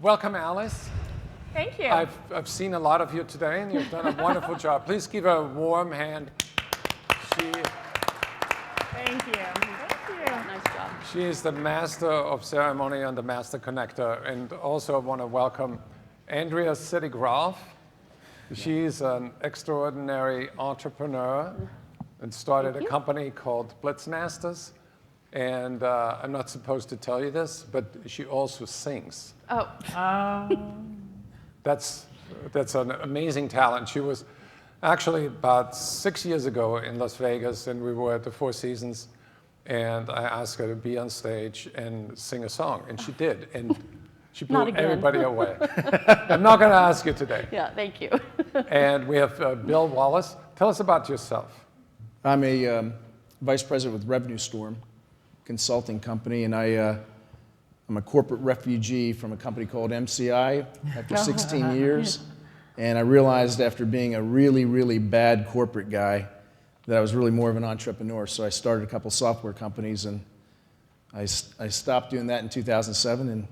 Welcome, Alice. Thank you. I've seen a lot of you today, and you've done a wonderful job. Please give her a warm hand. Thank you. Thank you. Nice job. She is the master of ceremony and the master connector. And also I want to welcome Andrea Sittigroff. She's an extraordinary entrepreneur and started a company called Blitzmasters. And I'm not supposed to tell you this, but she also sings. Oh. That's an amazing talent. She was actually about 6 years ago in Las Vegas, and we were at the Four Seasons, and I asked her to be on stage and sing a song, and she did, and she blew everybody away. I'm not going to ask you today. Yeah, thank you. And we have Bill Wallace. Tell us about yourself. I'm a vice president with Revenue Storm consulting company, and I'm a corporate refugee from a company called MCI after 16 years. And I realized after being a really, really bad corporate guy that I was really more of an entrepreneur. So I started a couple software companies, and I stopped doing that in 2007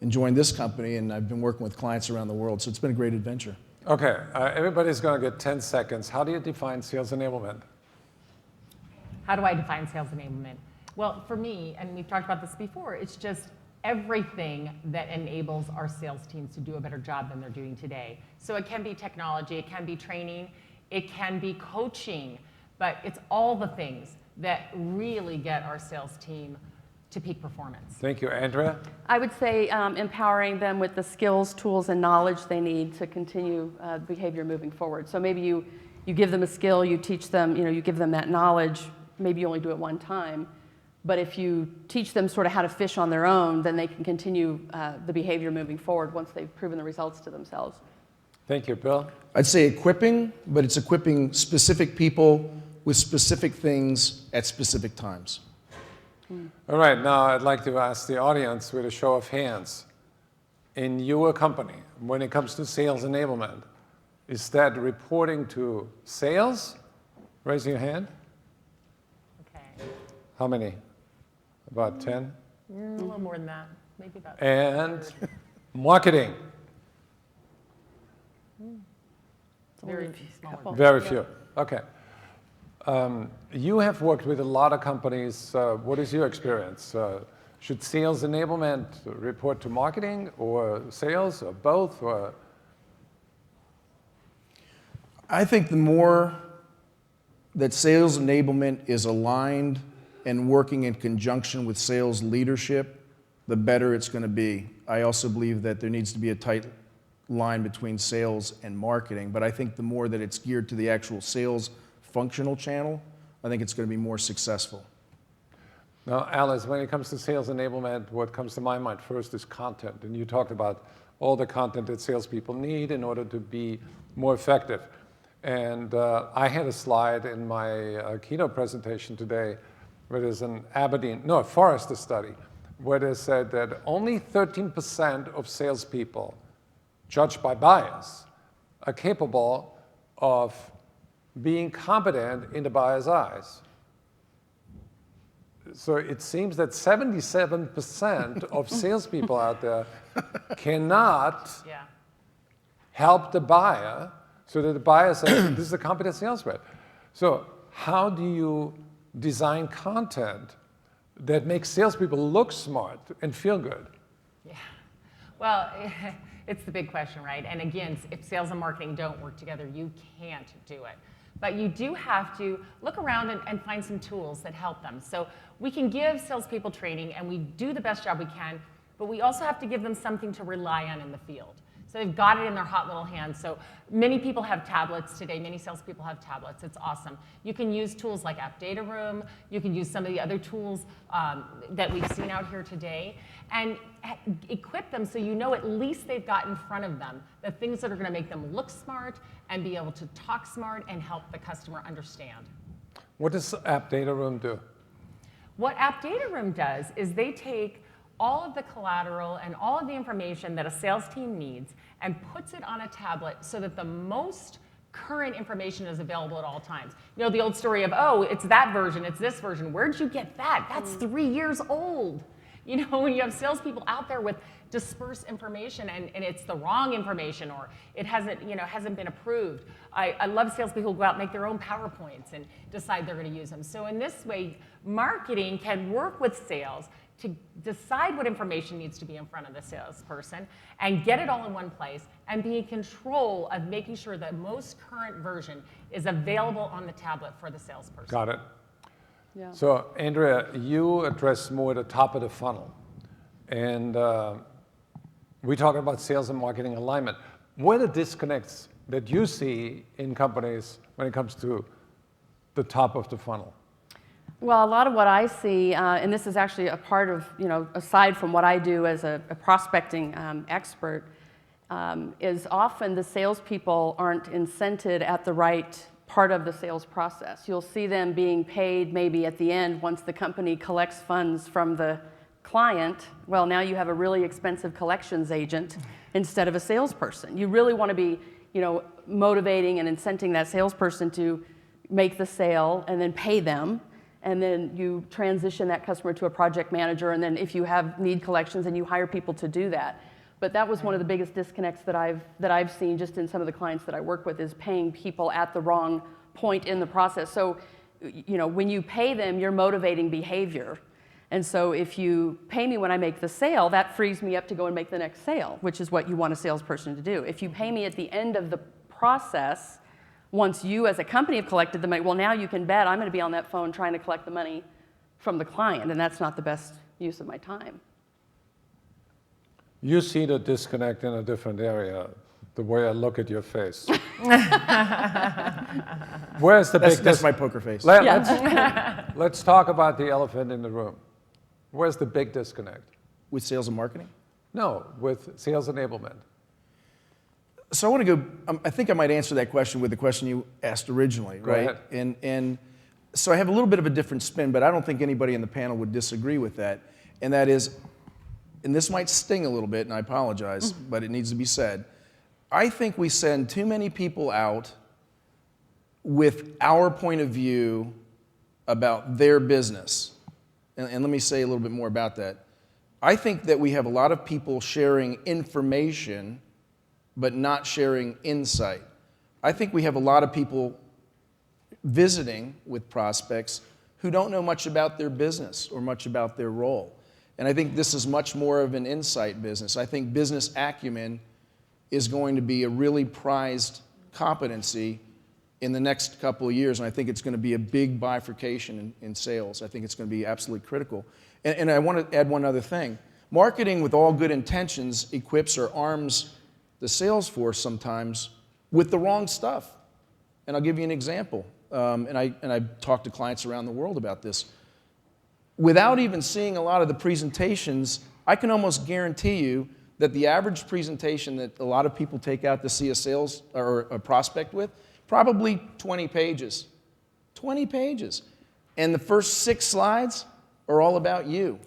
and joined this company, and I've been working with clients around the world. So it's been a great adventure. Okay, everybody's going to get 10 seconds. How do you define sales enablement? How do I define sales enablement? Well, for me, and we've talked about this before, it's just everything that enables our sales teams to do a better job than they're doing today. So it can be technology, it can be training, it can be coaching, but it's all the things that really get our sales team to peak performance. Thank you. Andrea? I would say empowering them with the skills, tools, and knowledge they need to continue behavior moving forward. So maybe you give them a skill, you teach them, you give them that knowledge, maybe you only do it one time. But if you teach them sort of how to fish on their own, then they can continue the behavior moving forward once they've proven the results to themselves. Thank you. Bill? I'd say equipping, but it's equipping specific people with specific things at specific times. All right, now I'd like to ask the audience with a show of hands. In your company, when it comes to sales enablement, is that reporting to sales? Raise your hand. Okay. How many? About 10? A little more than that, maybe about. And marketing? Very small. Very few. Okay. You have worked with a lot of companies. What is your experience? Should sales enablement report to marketing or sales or both? Or? I think the more that sales enablement is aligned and working in conjunction with sales leadership, the better it's going to be. I also believe that there needs to be a tight line between sales and marketing, but I think the more that it's geared to the actual sales functional channel, I think it's going to be more successful. Now, Alice, when it comes to sales enablement, what comes to my mind first is content. And you talked about all the content that salespeople need in order to be more effective. And I had a slide in my keynote presentation today where there's a Forrester study, where they said that only 13% of salespeople, judged by bias, are capable of being competent in the buyer's eyes. So it seems that 77% of salespeople out there cannot help the buyer so that the buyer says, this is a competent sales rep. So how do you design content that makes salespeople look smart and feel good? Yeah. Well, it's the big question, right? And again, if sales and marketing don't work together, you can't do it. But you do have to look around and find some tools that help them. So we can give salespeople training, and we do the best job we can, but we also have to give them something to rely on in the field. So they've got it in their hot little hands. So many people have tablets today. Many salespeople have tablets. It's awesome. You can use tools like App Data Room. You can use some of the other tools that we've seen out here today, and equip them so you know at least they've got in front of them the things that are going to make them look smart and be able to talk smart and help the customer understand. What does App Data Room do? What App Data Room does is they take all of the collateral and all of the information that a sales team needs and puts it on a tablet so that the most current information is available at all times. You know, the old story of, oh, it's that version, it's this version. Where'd you get that? That's 3 years old. You know, when you have salespeople out there with dispersed information and it's the wrong information or it hasn't been approved. I love salespeople who go out and make their own PowerPoints and decide they're going to use them. So in this way, marketing can work with sales to decide what information needs to be in front of the salesperson and get it all in one place and be in control of making sure that most current version is available on the tablet for the salesperson. Got it. Yeah. So, Andrea, you address more the top of the funnel. And we talk about sales and marketing alignment. What are the disconnects that you see in companies when it comes to the top of the funnel? Well, a lot of what I see, and this is actually a part of, aside from what I do as a prospecting expert, is often the salespeople aren't incented at the right part of the sales process. You'll see them being paid maybe at the end once the company collects funds from the client. Well, now you have a really expensive collections agent instead of a salesperson. You really want to be, motivating and incenting that salesperson to make the sale and then pay them. And then you transition that customer to a project manager, and then if you need collections, and you hire people to do that. But that was one of the biggest disconnects that I've seen just in some of the clients that I work with, is paying people at the wrong point in the process. So, when you pay them, you're motivating behavior. And so if you pay me when I make the sale, that frees me up to go and make the next sale, which is what you want a salesperson to do. If you pay me at the end of the process, once you as a company have collected the money, well, now you can bet I'm going to be on that phone trying to collect the money from the client, and that's not the best use of my time. You see the disconnect in a different area, the way I look at your face. Where's the big That's my poker face. Let's talk about the elephant in the room. Where's the big disconnect? With sales and marketing? No, with sales enablement. So I want to go, I think I might answer that question with the question you asked originally, Go right? ahead. And so I have a little bit of a different spin, but I don't think anybody in the panel would disagree with that. And that is, and this might sting a little bit, and I apologize, but it needs to be said. I think we send too many people out with our point of view about their business. And let me say a little bit more about that. I think that we have a lot of people sharing information but not sharing insight. I think we have a lot of people visiting with prospects who don't know much about their business or much about their role. And I think this is much more of an insight business. I think business acumen is going to be a really prized competency in the next couple of years, and I think it's going to be a big bifurcation in sales. I think it's going to be absolutely critical. And I want to add one other thing. Marketing with all good intentions equips or arms the sales force sometimes with the wrong stuff. And I'll give you an example. And I talk to clients around the world about this. Without even seeing a lot of the presentations, I can almost guarantee you that the average presentation that a lot of people take out to see a sales or a prospect with, probably 20 pages. 20 pages. And the first 6 slides are all about you.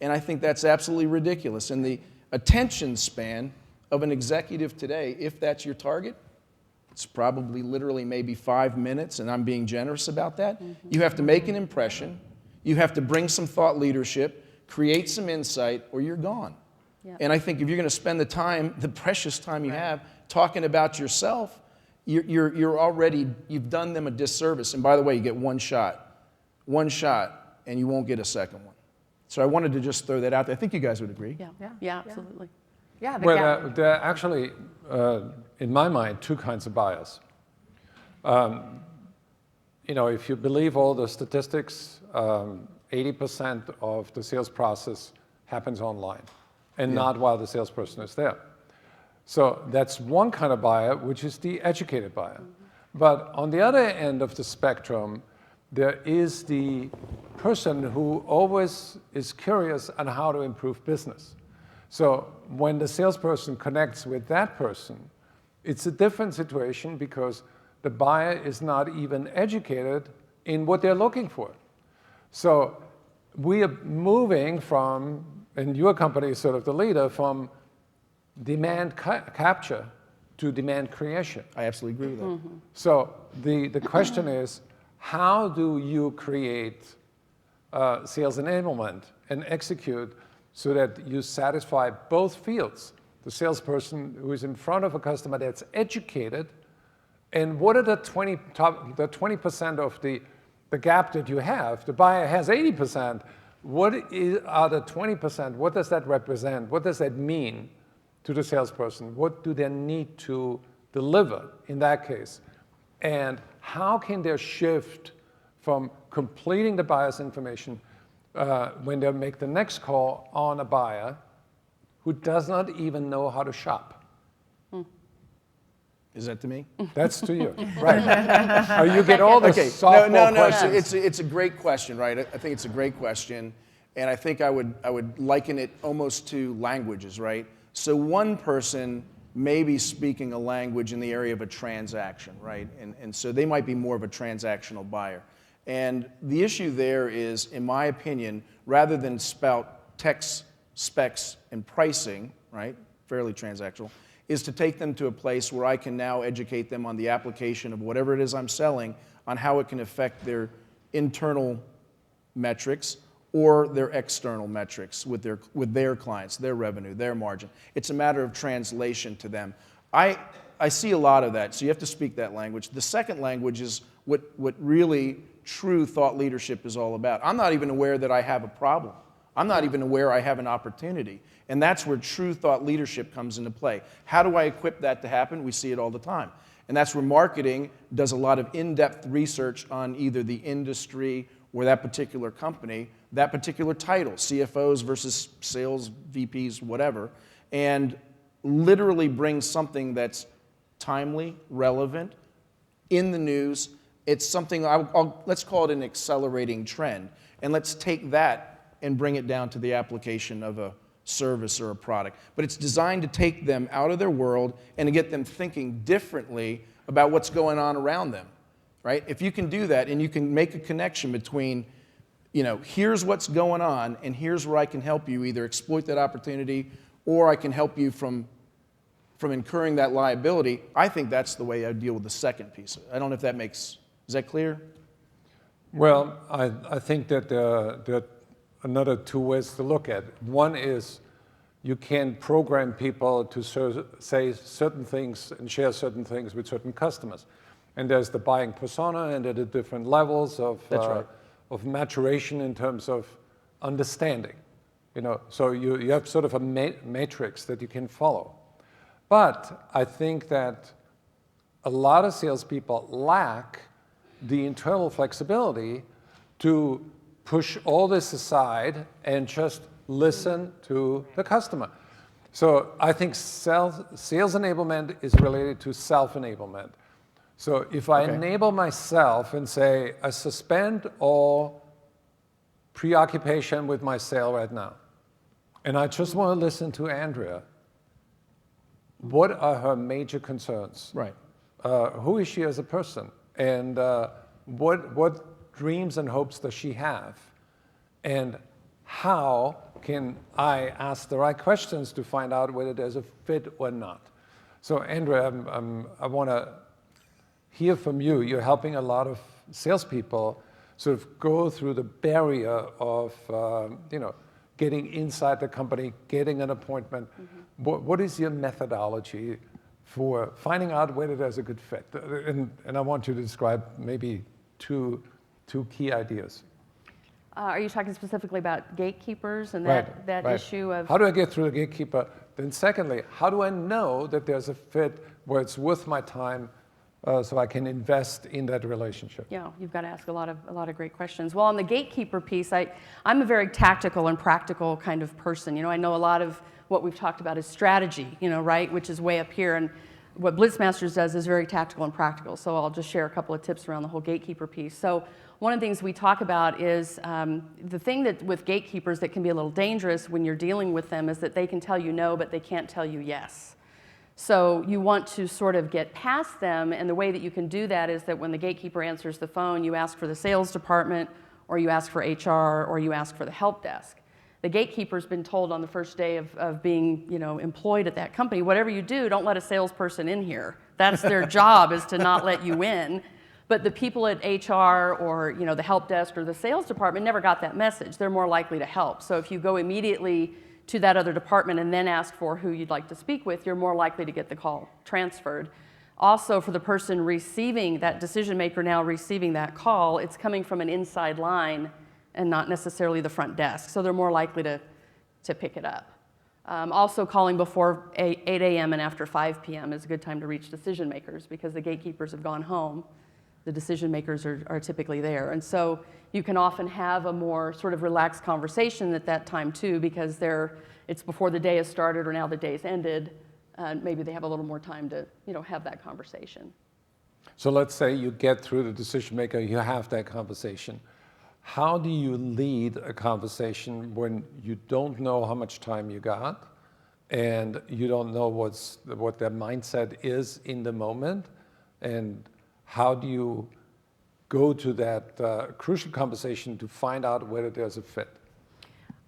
And I think that's absolutely ridiculous. And the attention span of an executive today, if that's your target, it's probably literally maybe 5 minutes, and I'm being generous about that. You have to make an impression. You have to bring some thought leadership, create some insight, or you're gone. Yeah. And I think if you're going to spend the time, the precious time you have, talking about yourself, you've done them a disservice. And by the way, you get one shot, and you won't get a second one. So I wanted to just throw that out there. I think you guys would agree. Yeah, absolutely. Yeah, Well, there are actually, in my mind, 2 kinds of bias. If you believe all the statistics, 80% of the sales process happens online and not while the salesperson is there. So that's one kind of buyer, which is the educated buyer. But on the other end of the spectrum, there is the person who always is curious on how to improve business. So when the salesperson connects with that person, it's a different situation because the buyer is not even educated in what they're looking for. So we are moving from, and your company is sort of the leader, from demand capture to demand creation. I absolutely agree with that. So the question is, how do you create sales enablement and execute so that you satisfy both fields. The salesperson who is in front of a customer that's educated, and what are the 20% of the gap that you have? The buyer has 80%. Are the 20%? What does that represent? What does that mean to the salesperson? What do they need to deliver in that case? And how can they shift from completing the buyer's information when they make the next call on a buyer who does not even know how to shop? Is that to me? That's to you, right? You get all the softball questions. It's a great question, right? I think it's a great question, and I think I would liken it almost to languages, right? So one person may be speaking a language in the area of a transaction, right? And so they might be more of a transactional buyer. And the issue there is, in my opinion, rather than spout text, specs, and pricing, right, fairly transactional, is to take them to a place where I can now educate them on the application of whatever it is I'm selling, on how it can affect their internal metrics or their external metrics with their clients, their revenue, their margin. It's a matter of translation to them. I see a lot of that, so you have to speak that language. The second language is what really true thought leadership is all about. I'm not even aware that I have a problem. I'm not even aware I have an opportunity. And that's where true thought leadership comes into play. How do I equip that to happen? We see it all the time. And that's where marketing does a lot of in-depth research on either the industry or that particular company, that particular title, CFOs versus sales VPs, whatever, and literally brings something that's timely, relevant, in the news. It's something, let's call it an accelerating trend. And let's take that and bring it down to the application of a service or a product. But it's designed to take them out of their world and to get them thinking differently about what's going on around them, right? If you can do that and you can make a connection between, here's what's going on and here's where I can help you either exploit that opportunity or I can help you from incurring that liability, I think that's the way I deal with the second piece. I don't know if that is that clear? Well, I think that there are another two ways to look at it. One is you can program people to say certain things and share certain things with certain customers. And there's the buying persona, and there are the different levels of maturation in terms of understanding. So you have sort of a matrix that you can follow. But I think that a lot of salespeople lack the internal flexibility to push all this aside and just listen to the customer. So I think sales enablement is related to self-enablement. So if I enable myself and say, I suspend all preoccupation with my sale right now, and I just want to listen to Andrea, what are her major concerns? Right. Who is she as a person? And what dreams and hopes does she have? And how can I ask the right questions to find out whether there's a fit or not? So Andrea, I want to hear from you. You're helping a lot of salespeople sort of go through the barrier of getting inside the company, getting an appointment. Mm-hmm. What is your methodology for finding out whether there's a good fit? And I want you to describe maybe two key ideas. Are you talking specifically about gatekeepers and that issue of... How do I get through the gatekeeper? Then secondly, how do I know that there's a fit where it's worth my time so I can invest in that relationship? Yeah, you've got to ask a lot of great questions. Well, on the gatekeeper piece, I'm a very tactical and practical kind of person. I know a lot of what we've talked about is strategy, right, which is way up here. And what Blitzmasters does is very tactical and practical. So I'll just share a couple of tips around the whole gatekeeper piece. So one of the things we talk about is the thing that with gatekeepers that can be a little dangerous when you're dealing with them is that they can tell you no, but they can't tell you yes. So you want to sort of get past them, and the way that you can do that is that when the gatekeeper answers the phone, you ask for the sales department, or you ask for HR, or you ask for the help desk. The gatekeeper's been told on the first day of being employed at that company, whatever you do, don't let a salesperson in here. That's their job, is to not let you in. But the people at HR or the help desk or the sales department never got that message. They're more likely to help. So if you go immediately to that other department and then ask for who you'd like to speak with, you're more likely to get the call transferred. Also, for the person receiving, that decision maker now receiving that call, it's coming from an inside line and not necessarily the front desk. So they're more likely to pick it up. Also, calling before 8 a.m. and after 5 p.m. is a good time to reach decision makers because the gatekeepers have gone home. The decision makers are typically there. And so you can often have a more sort of relaxed conversation at that time too, because it's before the day has started or now the day's ended. Maybe they have a little more time to have that conversation. So let's say you get through the decision maker, you have that conversation. How do you lead a conversation when you don't know how much time you got and you don't know what their mindset is in the moment? And how do you go to that crucial conversation to find out whether there's a fit?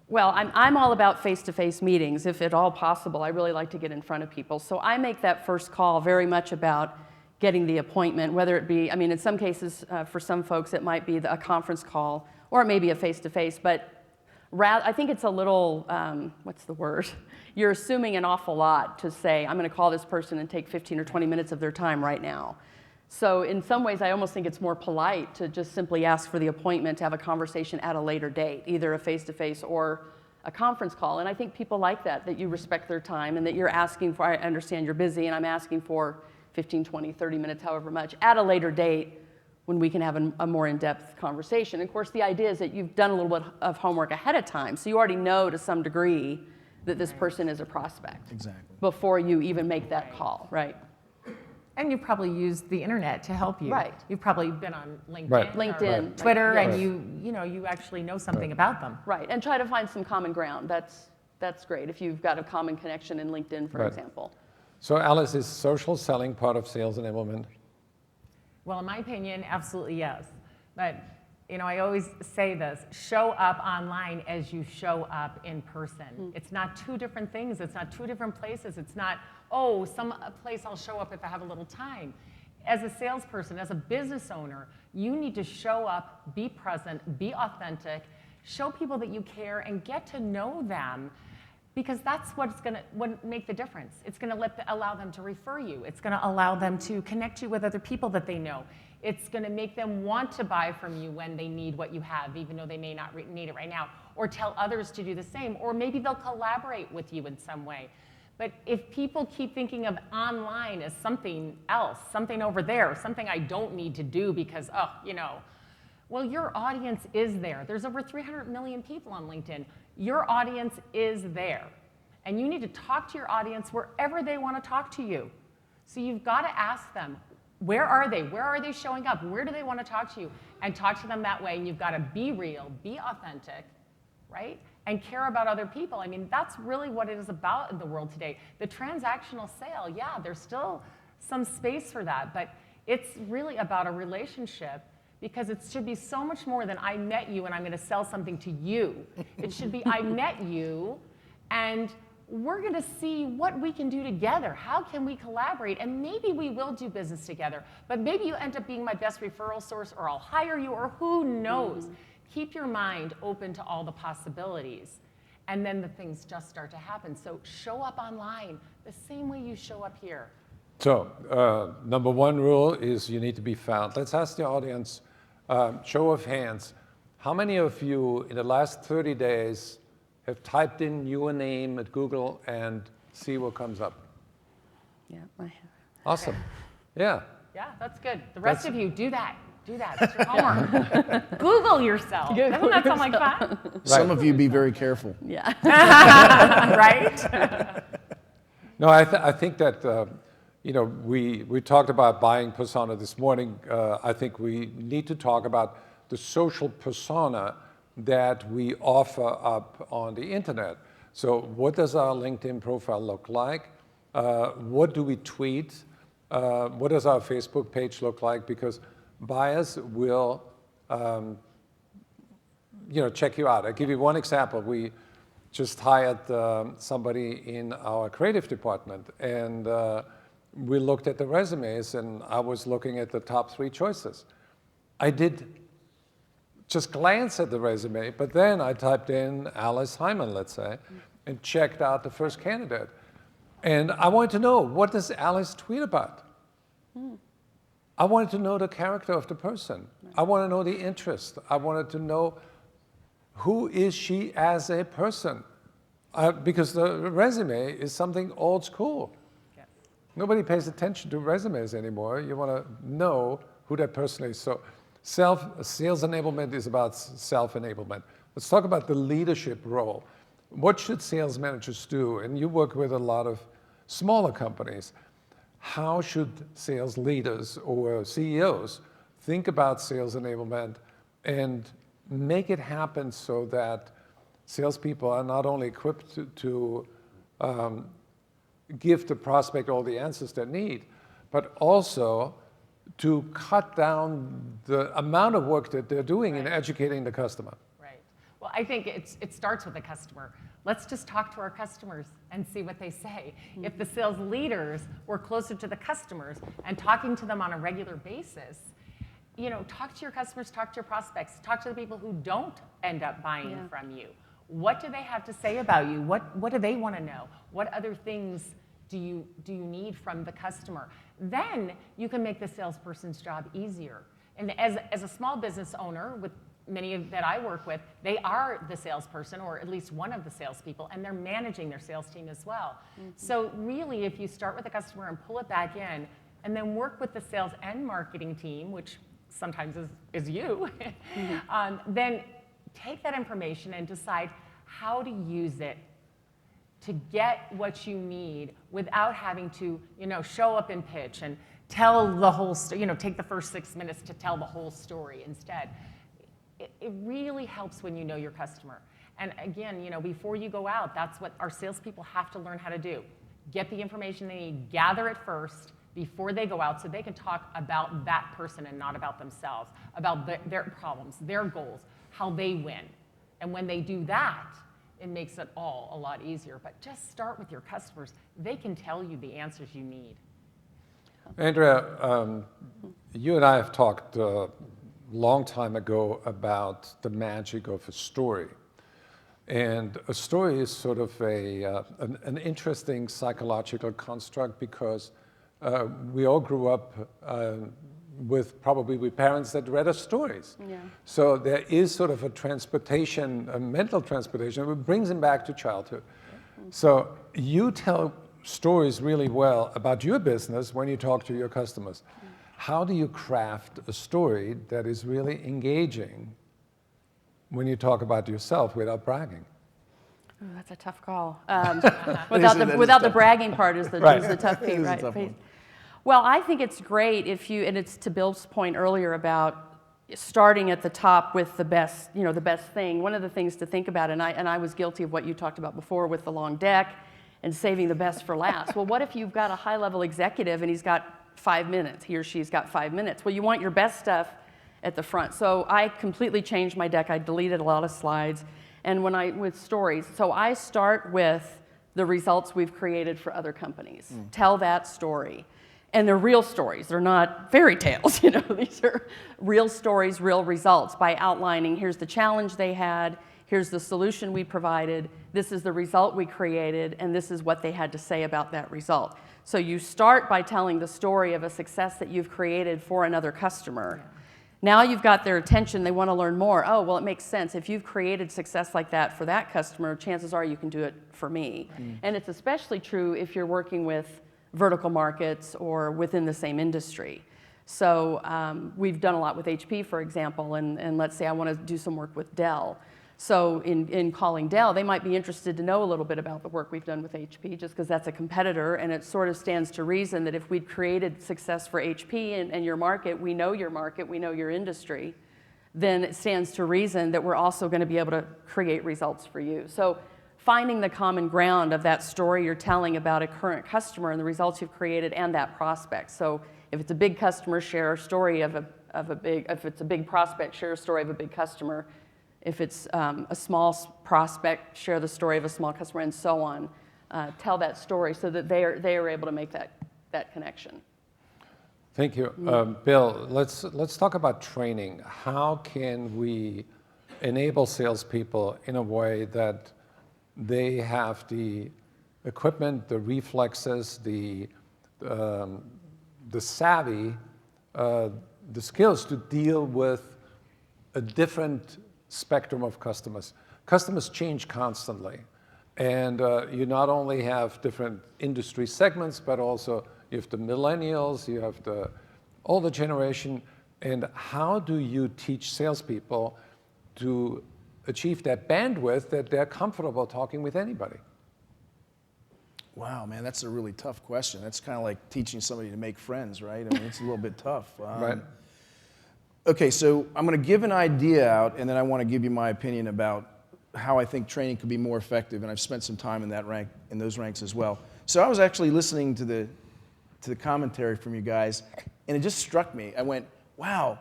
Well, I'm all about face-to-face meetings, if at all possible. I really like to get in front of people. So I make that first call very much about getting the appointment, whether it be, in some cases, for some folks, it might be a conference call, or it may be a face-to-face, but I think it's a little, what's the word? You're assuming an awful lot to say, I'm going to call this person and take 15 or 20 minutes of their time right now. So in some ways, I almost think it's more polite to just simply ask for the appointment to have a conversation at a later date, either a face-to-face or a conference call. And I think people like that you respect their time and that you're asking for, I understand you're busy and I'm asking for 15, 20, 30 minutes, however much, at a later date when we can have a more in-depth conversation. And of course, the idea is that you've done a little bit of homework ahead of time, so you already know to some degree that this person is a prospect. Exactly. Before you even make that call, right? And you've probably used the internet to help you. Right. You've probably been on LinkedIn, Right. LinkedIn, or Twitter, right. and you actually know something about them. Right, and try to find some common ground. That's great if you've got a common connection in LinkedIn, for Right. example. So Alice, is social selling part of sales enablement? Well, in my opinion, absolutely yes. But I always say this: show up online as you show up in person. It's not two different things. It's not two different places. It's not, some place I'll show up if I have a little time. As a salesperson, as a business owner, you need to show up, be present, be authentic, show people that you care, and get to know them, because that's what's going to make the difference. It's going to allow them to refer you. It's going to allow them to connect you with other people that they know. It's going to make them want to buy from you when they need what you have, even though they may not need it right now, or tell others to do the same, or maybe they'll collaborate with you in some way. But if people keep thinking of online as something else, something over there, something I don't need to do because, well, your audience is there. There's over 300 million people on LinkedIn. Your audience is there. And you need to talk to your audience wherever they want to talk to you. So you've got to ask them, where are they? Where are they showing up? Where do they want to talk to you? And talk to them that way. And you've got to be real, be authentic, right? And care about other people. That's really what it is about in the world today. The transactional sale, yeah, there's still some space for that, but it's really about a relationship, because it should be so much more than I met you and I'm going to sell something to you. It should be I met you and we're going to see what we can do together. How can we collaborate? And maybe we will do business together, but maybe you end up being my best referral source, or I'll hire you, or who knows. Keep your mind open to all the possibilities, and then the things just start to happen. So show up online the same way you show up here. So number one rule is you need to be found. Let's ask the audience, show of hands. How many of you in the last 30 days have typed in your name at Google and see what comes up? Yeah, I have. Awesome. Yeah. Yeah, that's good. The rest of you, do that. Do that. It's your homework. Google yourself. Doesn't that sound like fun? Some of you be very careful. Yeah. Right? No, I think that, we talked about buying persona this morning. I think we need to talk about the social persona that we offer up on the internet. So what does our LinkedIn profile look like? What do we tweet? What does our Facebook page look like? Because buyers will, check you out. I'll give you one example. We just hired somebody in our creative department, and we looked at the resumes, and I was looking at the top 3 choices. I did just glance at the resume, but then I typed in Alice Hyman, let's say, and checked out the first candidate. And I wanted to know, what does Alice tweet about? I wanted to know the character of the person. I want to know the interest. I wanted to know, who is she as a person? Because the resume is something old school. Yeah. Nobody pays attention to resumes anymore. You want to know who that person is. So sales enablement is about self-enablement. Let's talk about the leadership role. What should sales managers do? And you work with a lot of smaller companies. How should sales leaders or CEOs think about sales enablement and make it happen so that salespeople are not only equipped to give the prospect all the answers they need, but also to cut down the amount of work that they're doing in educating the customer. Right. Well, I think it starts with the customer. Let's just talk to our customers and see what they say. If the sales leaders were closer to the customers and talking to them on a regular basis, talk to your customers, talk to your prospects, talk to the people who don't end up buying from you. What do they have to say about you? What do they want to know? What other things do you need from the customer? Then you can make the salesperson's job easier. And as a small business owner, with many that I work with, they are the salesperson, or at least one of the salespeople, and they're managing their sales team as well. So really, if you start with the customer and pull it back in, and then work with the sales and marketing team, which sometimes is you, then take that information and decide how to use it to get what you need without having to, show up and pitch and tell the whole, take the first 6 minutes to tell the whole story instead. It really helps when you know your customer. And again, before you go out, that's what our salespeople have to learn how to do. Get the information they need, gather it first before they go out so they can talk about that person and not about themselves, about their problems, their goals, how they win. And when they do that, it makes it all a lot easier. But just start with your customers. They can tell you the answers you need. Andrea, you and I have talked long time ago about the magic of a story. And a story is sort of an interesting psychological construct because we all grew up with parents that read us stories. Yeah. So there is sort of a mental transportation, that brings them back to childhood. So you tell stories really well about your business when you talk to your customers. How do you craft a story that is really engaging when you talk about yourself without bragging? Ooh, that's a tough call. Without the bragging part is the tough piece, right? Tough one. Well, I think it's great and it's to Bill's point earlier about starting at the top with the best thing. One of the things to think about, and I was guilty of what you talked about before with the long deck and saving the best for last. Well, what if you've got a high-level executive and he's got 5 minutes, he or she's got 5 minutes? Well, you want your best stuff at the front. So I completely changed my deck. I deleted a lot of slides. And with stories, so I start with the results we've created for other companies. Tell that story. And they're real stories. They're not fairy tales, These are real stories, real results, by outlining, here's the challenge they had, here's the solution we provided, this is the result we created, and this is what they had to say about that result. So you start by telling the story of a success that you've created for another customer. Now you've got their attention, they want to learn more. Oh, well, it makes sense. If you've created success like that for that customer, chances are you can do it for me. And it's especially true if you're working with vertical markets or within the same industry. So we've done a lot with HP, for example, and let's say I want to do some work with Dell. So in calling Dell, they might be interested to know a little bit about the work we've done with HP, just because that's a competitor, and it sort of stands to reason that if we'd created success for HP and your market, we know your industry, then it stands to reason that we're also going to be able to create results for you. So finding the common ground of that story you're telling about a current customer and the results you've created and that prospect. So if it's a big customer, share a story if it's a big prospect, share a story of a big customer. If it's a small prospect, share the story of a small customer, and so on. Tell that story so that they are able to make that that connection. Thank you. Bill, let's talk about training. How can we enable salespeople in a way that they have the equipment, the reflexes, the savvy, the skills to deal with a different spectrum of customers. Customers change constantly. And you not only have different industry segments, but also you have the millennials, you have the older generation. And how do you teach salespeople to achieve that bandwidth that they're comfortable talking with anybody? Wow, man, that's a really tough question. That's kind of like teaching somebody to make friends, right? I mean, it's a little bit tough. Right. Okay, so I'm going to give an idea out, and then I want to give you my opinion about how I think training could be more effective, and I've spent some time in those ranks as well. So I was actually listening to the commentary from you guys, and it just struck me. I went, wow,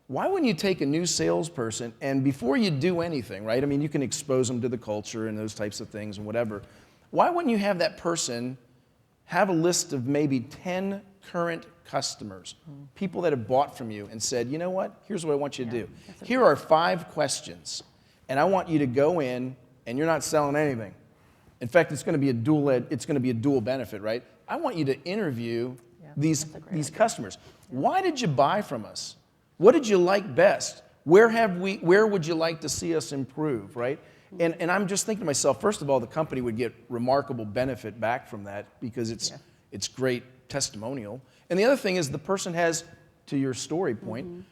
why wouldn't you take a new salesperson, and before you do anything, right? I mean, you can expose them to the culture and those types of things and whatever. Why wouldn't you have that person have a list of maybe 10 current customers, people that have bought from you and said, you know what, here's what I want you to do. Here are 5 questions, and I want you to go in, and you're not selling anything. In fact, it's going to be a dual benefit, right? I want you to interview these customers. Why did you buy from us? What did you like best? Where would you like to see us improve, right? And I'm just thinking to myself, first of all, the company would get remarkable benefit back from that because it's great testimonial. And the other thing is the person has, to your story point,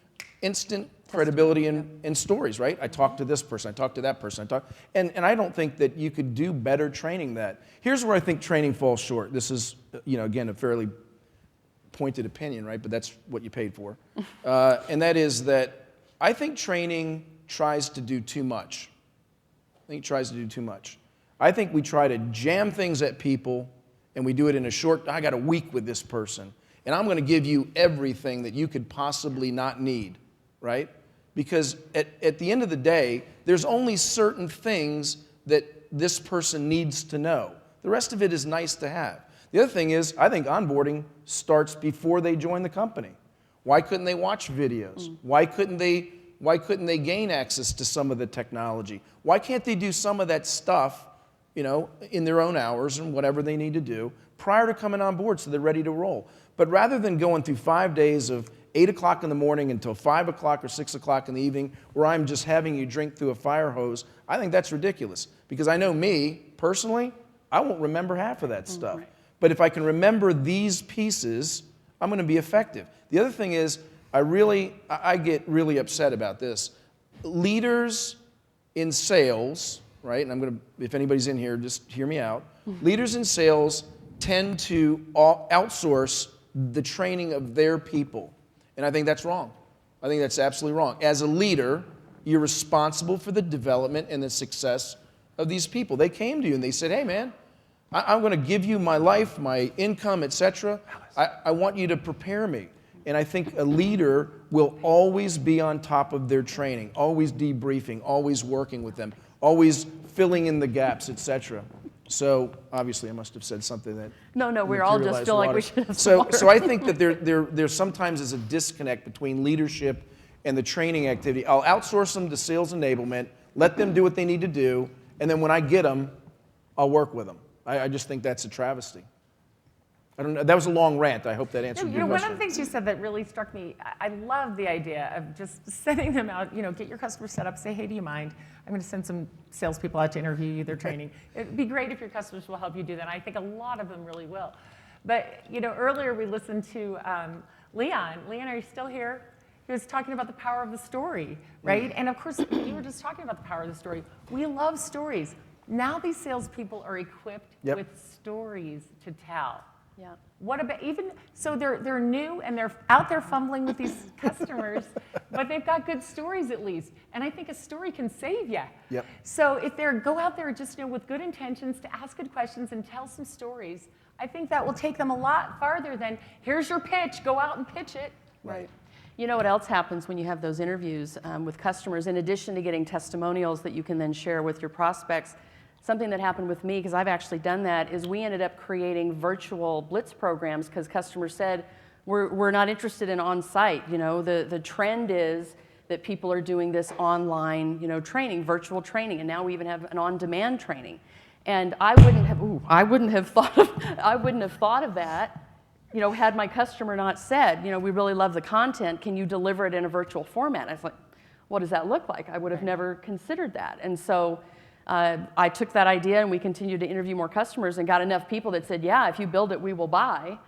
instant credibility in stories, right? I talked to this person, I talked to that person, and I don't think that you could do better training that. Here's where I think training falls short. This is, again, a fairly pointed opinion, right? But that's what you paid for. And that is that I think training tries to do too much. I think we try to jam things at people, and we do it in I got a week with this person, and I'm going to give you everything that you could possibly not need, right? Because at the end of the day, there's only certain things that this person needs to know. The rest of it is nice to have. The other thing is, I think onboarding starts before they join the company. Why couldn't they watch videos? Why couldn't they gain access to some of the technology? Why can't they do some of that stuff, in their own hours and whatever they need to do prior to coming on board so they're ready to roll? But rather than going through 5 days of 8 o'clock in the morning until 5 o'clock or 6 o'clock in the evening where I'm just having you drink through a fire hose, I think that's ridiculous. Because I know me, personally, I won't remember half of that stuff. Right. But if I can remember these pieces, I'm going to be effective. The other thing is, I get really upset about this. Leaders in sales, right? And if anybody's in here, just hear me out. Leaders in sales tend to outsource the training of their people. And I think that's wrong. I think that's absolutely wrong. As a leader, you're responsible for the development and the success of these people. They came to you and they said, hey man, I'm going to give you my life, my income, etc. I want you to prepare me. And I think a leader will always be on top of their training, always debriefing, always working with them, always filling in the gaps, etc. So obviously I must have said something that No, we're all just feeling like we should have so I think that there sometimes is a disconnect between leadership and the training activity. I'll outsource them to sales enablement, let them do what they need to do, and then when I get them, I'll work with them. I just think that's a travesty. I don't know. That was a long rant. I hope that answered your question. One of the things you said that really struck me, I love the idea of just sending them out, get your customers set up, say, hey, do you mind? I'm going to send some salespeople out to interview you, they're training. It'd be great if your customers will help you do that. And I think a lot of them really will. But, earlier we listened to Leon. Leon, are you still here? He was talking about the power of the story, right? And of course, you were just talking about the power of the story. We love stories. Now these salespeople are equipped with stories to tell. Yeah. What about so they're new and they're out there fumbling with these customers, but they've got good stories at least. And I think a story can save you. Yep. So if they go out there just with good intentions to ask good questions and tell some stories, I think that will take them a lot farther than here's your pitch, go out and pitch it. Right. You know what else happens when you have those interviews with customers, in addition to getting testimonials that you can then share with your prospects, something that happened with me, because I've actually done that, is we ended up creating virtual blitz programs because customers said, we're not interested in on-site. You know, the trend is that people are doing this online, you know, training, virtual training, and now we even have an on-demand training. And I wouldn't have thought of that, you know, had my customer not said, you know, we really love the content, can you deliver it in a virtual format? I was like, what does that look like? I would have never considered that. And so I took that idea and we continued to interview more customers and got enough people that said, yeah, if you build it, we will buy.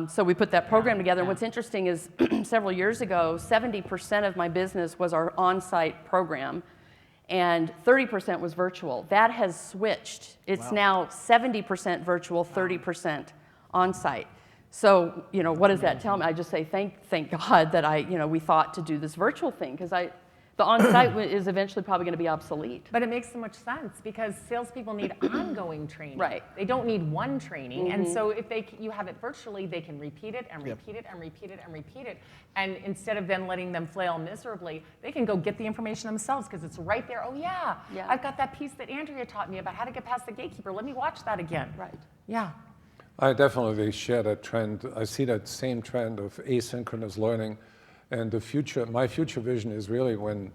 So we put that program together. And what's interesting is several years ago, 70% of my business was our on-site program and 30% was virtual. That has switched. It's now 70% virtual, 30% on-site. So, you know, what does that tell me? I just say, thank God that we thought to do this virtual thing, because the on-site is eventually probably going to be obsolete. But it makes so much sense because salespeople need ongoing training. Right. They don't need one training. And so if you have it virtually, they can repeat it and repeat it and repeat it and repeat it. And instead of then letting them flail miserably, they can go get the information themselves because it's right there. Oh yeah, I've got that piece that Andrea taught me about how to get past the gatekeeper. Let me watch that again. Right. Yeah. I definitely share that trend. I see that same trend of asynchronous learning. And my future vision is really when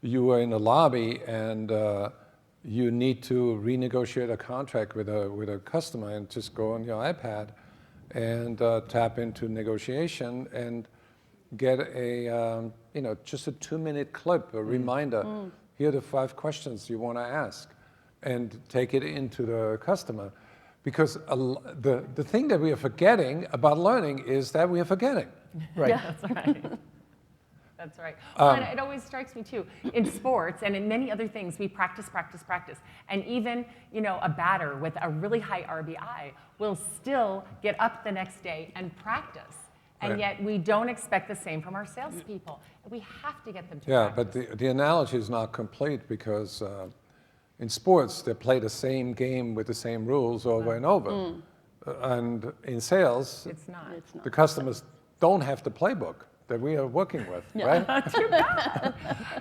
you are in a lobby and you need to renegotiate a contract with a customer, and just go on your iPad and tap into negotiation and get just a 2-minute clip, a reminder. Here are the 5 questions you want to ask, and take it into the customer. Because the thing that we are forgetting about learning is that we are forgetting. Right. Yeah, that's right. That's right. Well, and it always strikes me too, in sports and in many other things, we practice, practice, practice. And even, you know, a batter with a really high RBI will still get up the next day and practice. And yet we don't expect the same from our salespeople. We have to get them to practice. But the analogy is not complete because in sports, they play the same game with the same rules over and over. And in sales, It's not. the customers don't have the playbook that we are working with, right? Too bad.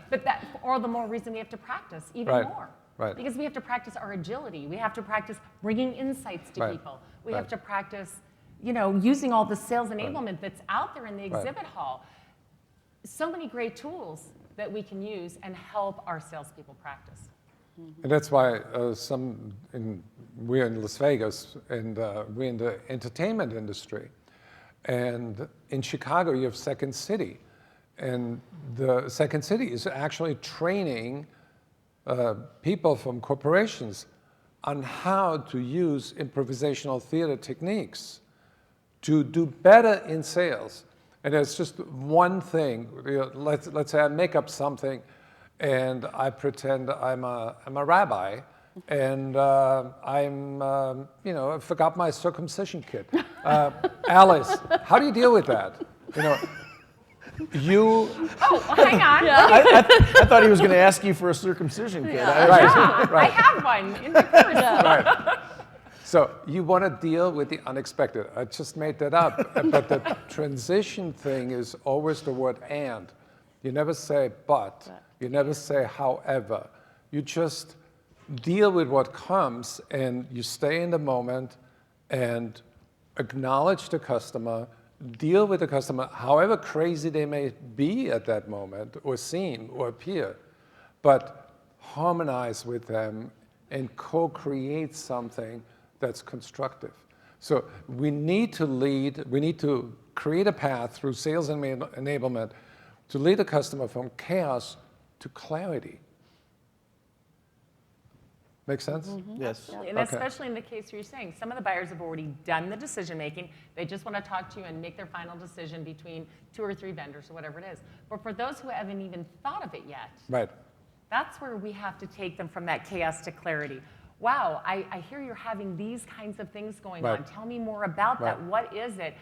But all the more reason we have to practice even more. Right. Because we have to practice our agility. We have to practice bringing insights to people. We have to practice, you know, using all the sales enablement that's out there in the exhibit hall. So many great tools that we can use and help our salespeople practice. And that's why we're in Las Vegas, and we're in the entertainment industry. And in Chicago, you have Second City. And the Second City is actually training people from corporations on how to use improvisational theater techniques to do better in sales. And there's just one thing. Let's say I make up something, and I pretend I'm a rabbi, and I forgot my circumcision kit. Alice, how do you deal with that? Oh, hang on. I thought he was going to ask you for a circumcision kit. I have one in my purse. Right. So you want to deal with the unexpected. I just made that up. But the transition thing is always the word and. You never say but. You never say however. You just deal with what comes, and you stay in the moment and acknowledge the customer, deal with the customer, however crazy they may be at that moment, or seem, or appear, but harmonize with them and co-create something that's constructive. So we need to lead, we need to create a path through sales and enablement to lead the customer from chaos to clarity. Make sense? Mm-hmm. Yes. Absolutely. And especially in the case where you're saying, some of the buyers have already done the decision making. They just want to talk to you and make their final decision between 2 or 3 vendors or whatever it is. But for those who haven't even thought of it yet, Right. that's where we have to take them from that chaos to clarity. Wow, I hear you're having these kinds of things going on. Tell me more about that. What is it?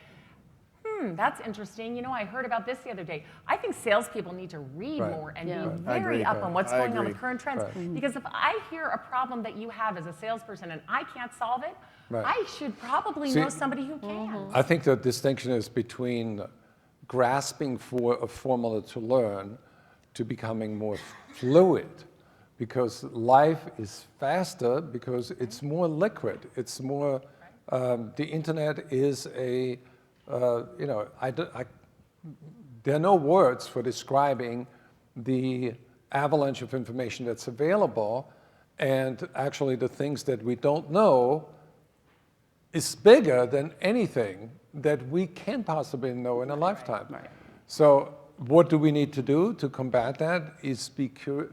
That's interesting. You know, I heard about this the other day. I think salespeople need to read more and be very up on what's going on with current trends. Because if I hear a problem that you have as a salesperson and I can't solve it, I should probably know somebody who can. I think the distinction is between grasping for a formula to learn to becoming more fluid. because life is faster, because it's more liquid. It's more, the internet is a, you know, there are no words for describing the avalanche of information that's available, and actually the things that we don't know is bigger than anything that we can possibly know in a lifetime. Right. So what do we need to do to combat that is be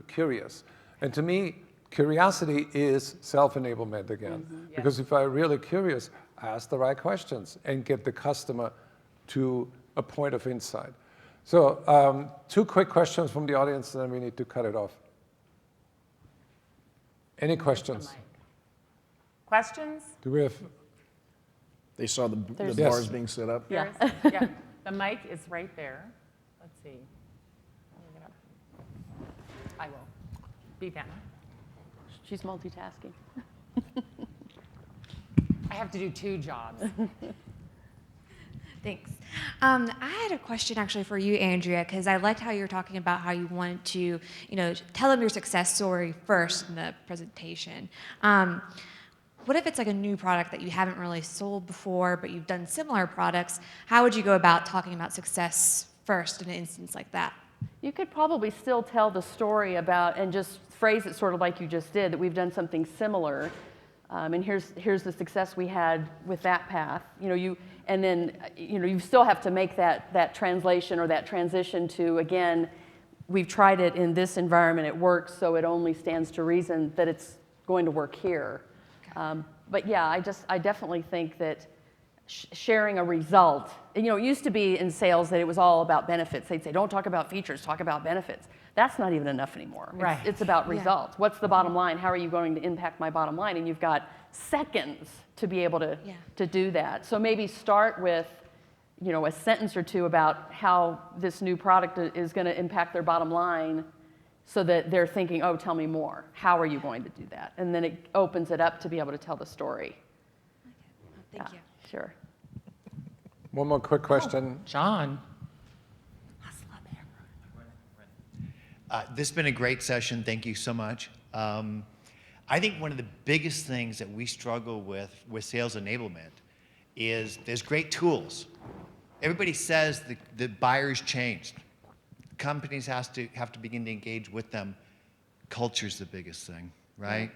curious. And to me, curiosity is self-enablement again. Mm-hmm. Because if I'm really curious, ask the right questions and get the customer to a point of insight. So 2 quick questions from the audience, and then we need to cut it off. Any questions? Questions? Do we have? They saw the There's- bars Yes. being set up. Yeah. Yeah, the mic is right there. Let's see. Let me get up. I will. Be down. She's multitasking. I have to do 2 jobs. Thanks. I had a question actually for you, Andrea, because I liked how you were talking about how you wanted to, you know, tell them your success story first in the presentation. What if it's like a new product that you haven't really sold before, but you've done similar products? How would you go about talking about success first in an instance like that? You could probably still tell the story about, and just phrase it sort of like you just did, that we've done something similar, and here's the success we had with that path. You know, and then you still have to make that translation or that transition to, again, we've tried it in this environment, it works, so it only stands to reason that it's going to work here. But yeah, I definitely think that sharing a result, you know, it used to be in sales that it was all about benefits. They'd say, don't talk about features, talk about benefits. That's not even enough anymore. Right. It's about Yeah. results. What's the bottom line? How are you going to impact my bottom line? And you've got seconds to be able to do that. So maybe start with, you know, a sentence or 2 about how this new product is going to impact their bottom line, so that they're thinking, oh, tell me more. How are you going to do that? And then it opens it up to be able to tell the story. Thank you. Sure. One more quick question. John. This has been a great session. Thank you so much. I think one of the biggest things that we struggle with sales enablement is there's great tools. Everybody says the buyer's changed. Companies have to begin to engage with them. Culture's the biggest thing, right?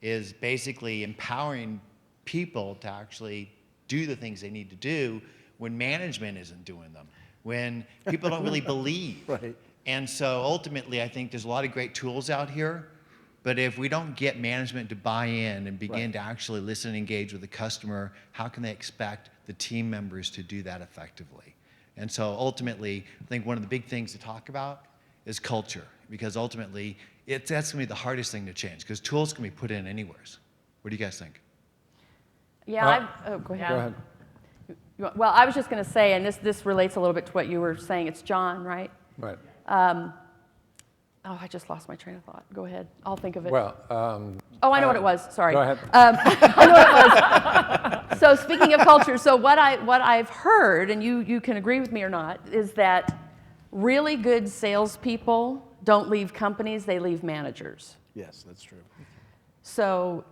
Is basically empowering people to actually do the things they need to do when management isn't doing them, when people don't really believe. Right. And so ultimately, I think there's a lot of great tools out here, but if we don't get management to buy in and begin to actually listen and engage with the customer, how can they expect the team members to do that effectively? And so ultimately, I think one of the big things to talk about is culture, because ultimately, that's going to be the hardest thing to change, because tools can be put in anywhere. What do you guys think? Yeah, go ahead. Go ahead. Well, I was just going to say, and this relates a little bit to what you were saying. It's John, right? Right. Oh, I just lost my train of thought. Go ahead. I'll think of it. Well, oh, I know what it was. Sorry. go ahead. I know what it was. So speaking of culture, so what I've heard, and you can agree with me or not, is that really good salespeople don't leave companies; they leave managers. Yes, that's true. So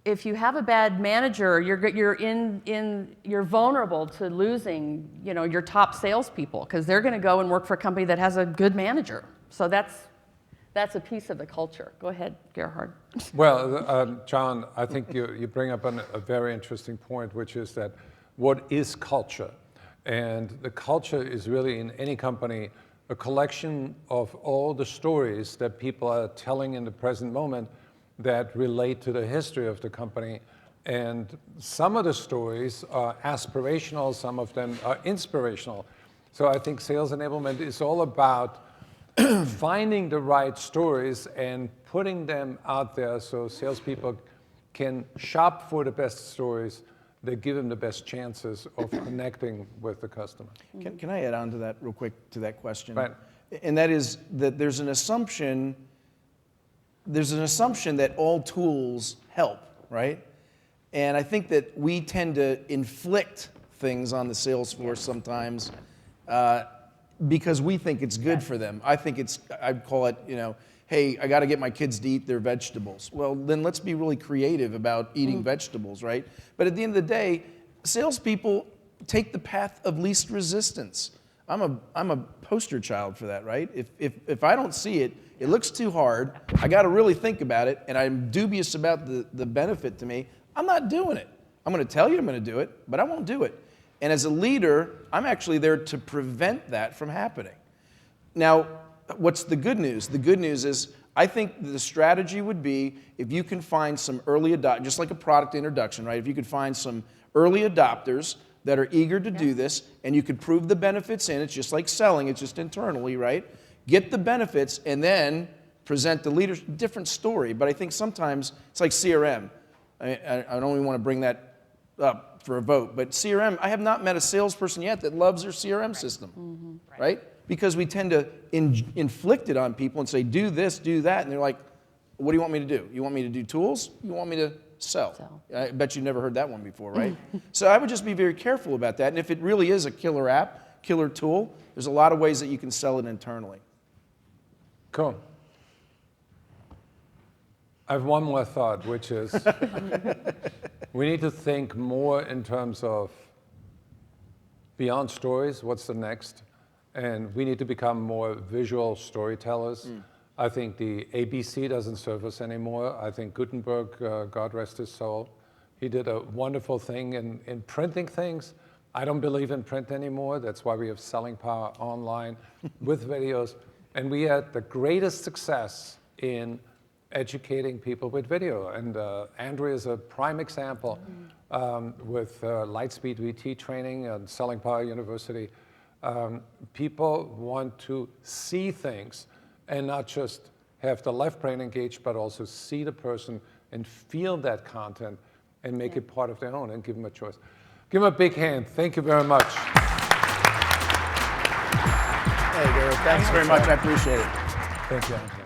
if you have a bad manager, you're vulnerable to losing, you know, your top salespeople, because they're going to go and work for a company that has a good manager. So that's a piece of the culture. Go ahead, Gerhard. Well, John, I think you bring up a very interesting point, which is that what is culture? And the culture is really, in any company, a collection of all the stories that people are telling in the present moment that relate to the history of the company. And some of the stories are aspirational, some of them are inspirational. So I think sales enablement is all about finding the right stories and putting them out there so salespeople can shop for the best stories that give them the best chances of connecting with the customer. Can I add on to that real quick, to that question? Right. And that is that there's an assumption that all tools help, right? And I think that we tend to inflict things on the sales force sometimes because we think it's good for them. I'd call it, you know, hey, I got to get my kids to eat their vegetables. Well, then let's be really creative about eating vegetables, right? But at the end of the day, salespeople take the path of least resistance. I'm a poster child for that, right? If I don't see it, it looks too hard, I got to really think about it, and I'm dubious about the benefit to me, I'm not doing it. I'm going to tell you I'm going to do it, but I won't do it. And as a leader, I'm actually there to prevent that from happening. Now, what's the good news? The good news is I think the strategy would be if you can find some early adopters, just like a product introduction, right? If you could find some early adopters that are eager to do this, and you could prove the benefits in, it's just like selling, it's just internally, right? Get the benefits and then present the leaders, different story. But I think sometimes it's like CRM. I don't even want to bring that up for a vote, but CRM, I have not met a salesperson yet that loves their CRM system, right? Because we tend to inflict it on people and say, do this, do that, and they're like, what do you want me to do? You want me to do tools? You want me to sell? I bet you've never heard that one before, right? So I would just be very careful about that, and if it really is a killer app, killer tool, there's a lot of ways that you can sell it internally. Cool. I have one more thought, which is we need to think more in terms of beyond stories, what's the next? And we need to become more visual storytellers. I think the ABC doesn't serve us anymore. I think Gutenberg, God rest his soul, he did a wonderful thing in printing things. I don't believe in print anymore. That's why we have selling power online with videos. And we had the greatest success in educating people with video. And Andrea is a prime example with Lightspeed VT training and Selling Power University. People want to see things and not just have the left brain engaged, but also see the person and feel that content and make it part of their own and give them a choice. Give them a big hand. Thank you very much. Hey, Garrett, thanks very much. I appreciate it. Thank you, Andrea.